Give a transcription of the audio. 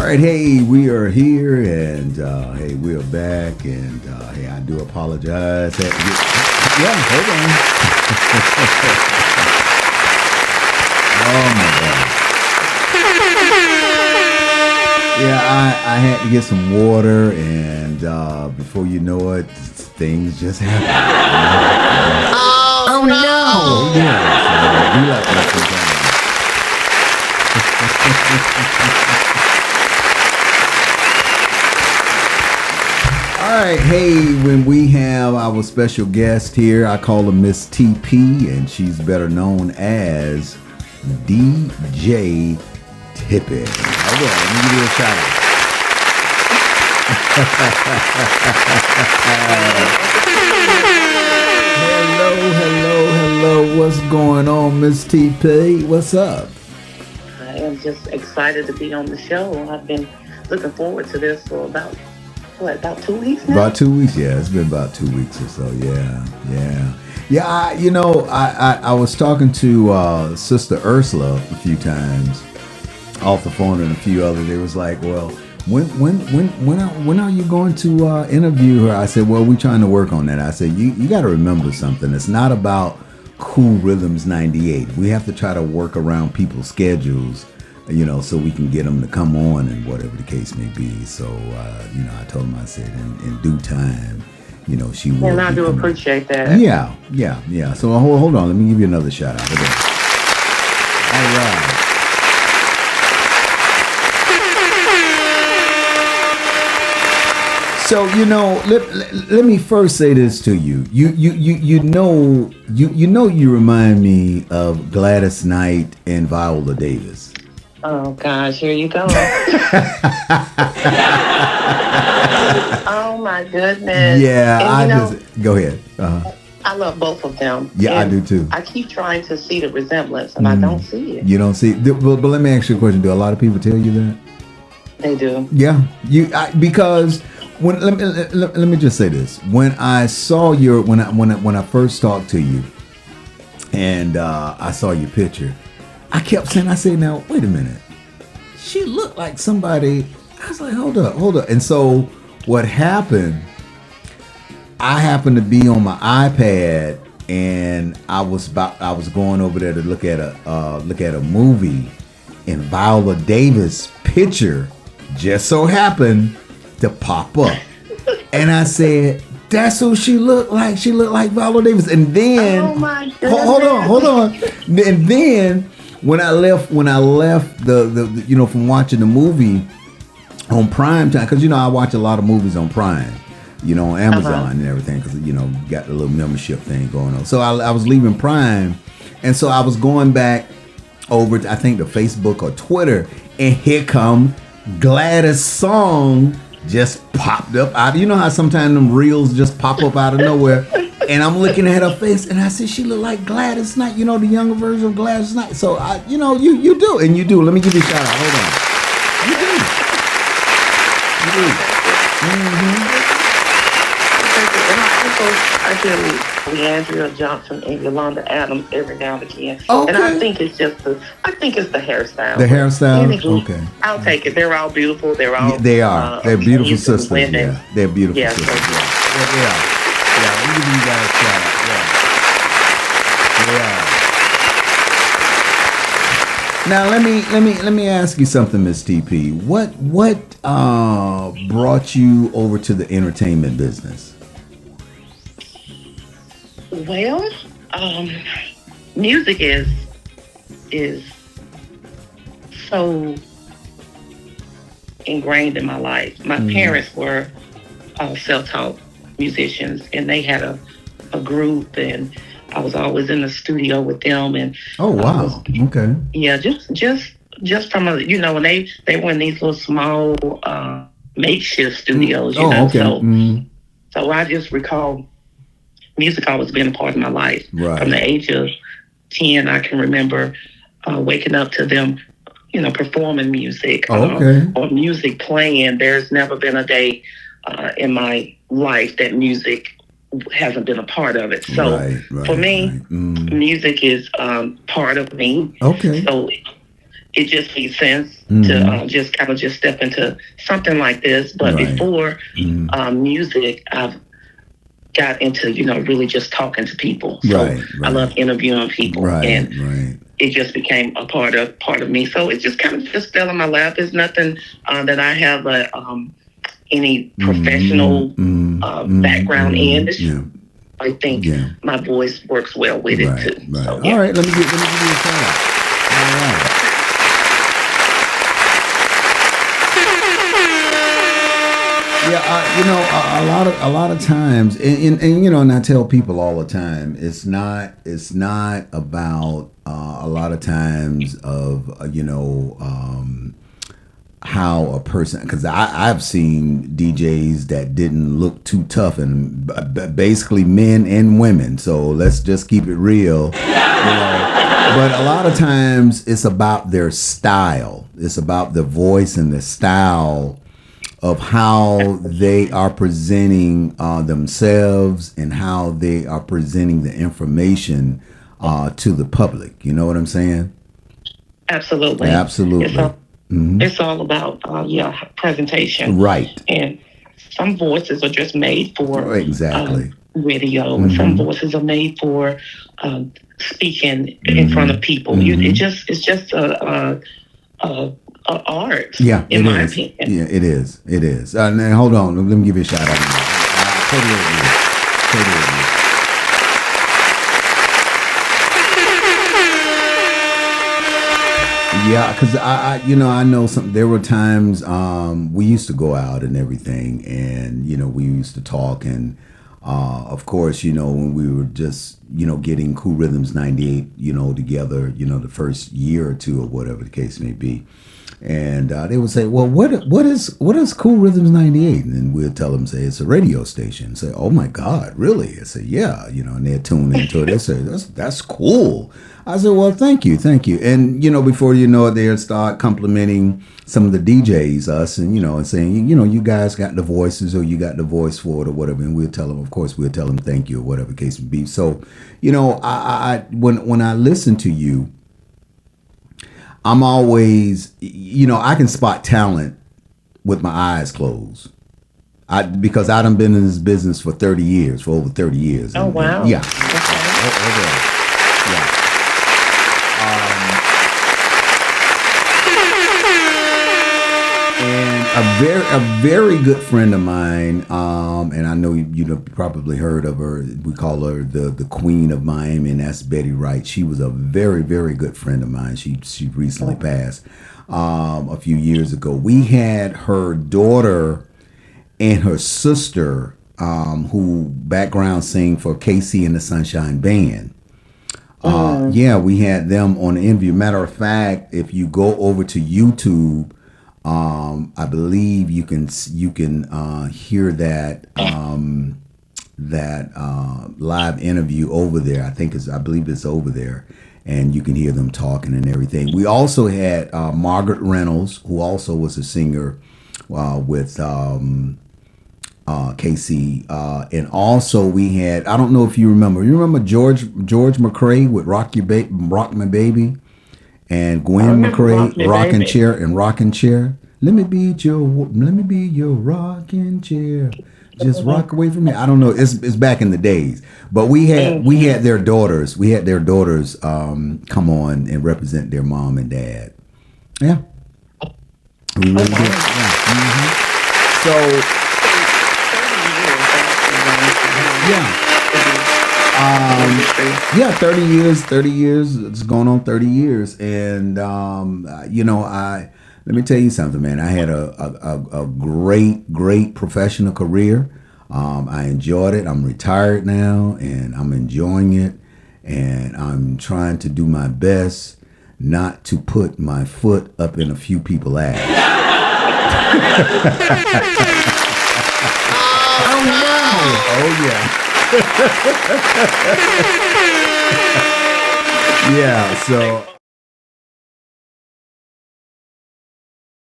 right, hey, we are here, and hey, we are back, and hey, I do apologize. Yeah, hold on. Oh my God. Yeah, I had to get some water, and before you know it, things just happen. Oh no! Yeah, so we like that sometimes. All right, hey, when we have our special guest here, I call her Ms.TP, and she's better known as DJ Tippy. Hold on, let me give you a shout out. Hello. What's going on, Ms.TP? What's up? I am just excited to be on the show. I've been looking forward to this for about 2 weeks now? About 2 weeks, yeah. It's been about 2 weeks or so, yeah. I was talking to Sister Ursula a few times off the phone and a few others. They was like, well, when are you going to interview her? I said, well, we're trying to work on that. I said, you got to remember something. It's not about Cool Rhythms 98. We have to try to work around people's schedules, so we can get them to come on and whatever the case may be. So, I told him, I said, in due time, she will. And I do appreciate that. Yeah. So hold on. Let me give you another shout out. Okay. All right. So let me first say this to you. You remind me of Gladys Knight and Viola Davis. Oh gosh, here you go. Oh my goodness. Yeah, go ahead. I love both of them. Yeah, I do too. I keep trying to see the resemblance, and I don't see it. You don't see it? But let me ask you a question. Do a lot of people tell you that? They do. Yeah, because. Let me just say this. When I saw when I first talked to you, and I saw your picture, I kept saying, I said, now wait a minute, she looked like somebody. I was like, hold up. And so what happened? I happened to be on my iPad, and I was going over there to look at a movie, and Viola Davis' picture just so happened to pop up, and I said, "That's who she looked like. She looked like Viola Davis." And then, oh my goodness. Hold on. And then when I left the from watching the movie on Prime time, because I watch a lot of movies on Prime, on Amazon and everything, because got a little membership thing going on. So I was leaving Prime, and so I was going back over to, I think, the Facebook or Twitter, and here come Gladys' song. Just popped up out. You know how sometimes them reels just pop up out of nowhere, and I'm looking at her face, and I said she looked like Gladys Knight. The younger version of Gladys Knight. So you do, and you do. Let me give you a shout out. Hold on. You do. I do Leandria Johnson and Yolanda Adams every now and again. Okay. And I think it's the hairstyle. The hairstyle? Okay. I'll take it. They're all beautiful. They're all they are. They're beautiful sisters. Women. Yeah. They're beautiful sisters. So, yeah. They are. Yeah, we give you guys a shout out. Yeah. Now let me ask you something, Ms. TP. What brought you over to the entertainment business? Well, music is so ingrained in my life. My parents were self-taught musicians, and they had a group, and I was always in the studio with them. And oh wow, okay, yeah, just from when they were in these little small makeshift studios. Okay. So I just recall music always been a part of my life. Right. From the age of 10, I can remember waking up to them, performing music or music playing. There's never been a day in my life that music hasn't been a part of it. So for me, music is part of me. Okay. So it just made sense to just kind of just step into something like this. But before music, I've got into, really just talking to people. So I love interviewing people, and it just became a part of me. So it just kind of just fell in my lap. There's nothing that I have any professional background in. I think my voice works well with it too. So, All right, let me give you a shout out. All right. Yeah, a lot of times, and and I tell people all the time, it's not about a lot of times of how a person, because I've seen DJs that didn't look too tough, and basically men and women. So let's just keep it real, But a lot of times it's about their style. It's about the voice and the style of how they are presenting themselves and how they are presenting the information to the public. You know what I'm saying? Absolutely. It's all about presentation, right? And some voices are just made for radio, and some voices are made for speaking in front of people. It's just a art. Yeah, in my opinion. Yeah, it is. It is. Now, hold on. Let me give you a shout out. Totally agree. Yeah, because I know some. There were times we used to go out and everything, and we used to talk, and of course, when we were just getting Cool Rhythms 98, together, the first year or two or whatever the case may be, and they would say, well, what is Cool Rhythms 98? And we'd tell them, say it's a radio station. Say, oh my God, really? I say, yeah, and they'd tune into it. They say, that's cool. I said, well, thank you. And, before you know it, they'd start complimenting some of the DJs, us, and, and saying, you guys got the voices, or you got the voice for it, or whatever. And we'll tell them, of course, thank you, or whatever the case may be. So, I when I listen to you, I'm always, I can spot talent with my eyes closed. Because I done been in this business for over 30 years. Oh, wow. Yeah. A very good friend of mine, and I know you probably heard of her. We call her the Queen of Miami, and that's Betty Wright. She was a very, very good friend of mine. She recently passed a few years ago. We had her daughter and her sister, who background sing for KC and the Sunshine Band. Yeah, we had them on the interview. Matter of fact, if you go over to YouTube, I believe you can hear that live interview over there. I believe it's over there, and you can hear them talking and everything. We also had Margaret Reynolds, who also was a singer with KC, and also we had, I don't know if you remember George McCrae with Rock My Baby. And Gwen McCrae, Rockin' Chair. Let me be your rocking chair. Just rock away from me. I don't know. It's back in the days, but we had their daughters. We had their daughters come on and represent their mom and dad. Yeah, we really did. Yeah. So yeah. 30 years. It's going on 30 years. And, let me tell you something, man. I had a great professional career. I enjoyed it. I'm retired now, and I'm enjoying it. And I'm trying to do my best not to put my foot up in a few people's ass. Oh, no. Oh, yeah. Yeah, so